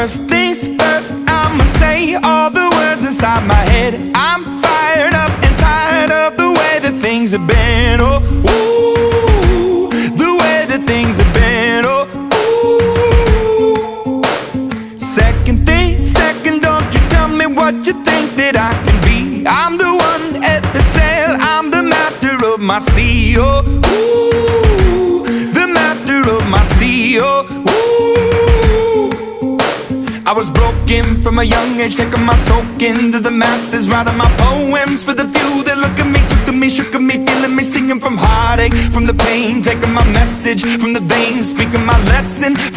First things first, I'ma say all the words inside my head. I'm fired up and tired of the way that things have been. Oh, ooh, the way that things have been. Oh, ooh. Second thing, second, don't you tell me what you think that I can be. I'm the one at the sail, I'm the master of my sea. Oh, ooh, the master of my sea. Oh, ooh. I was broken from a young age, taking my soak into the masses, writing my poems for the few that look at me, took to me, shook at me, feeling me, singing from heartache, from the pain, taking my message from the veins, speaking my lesson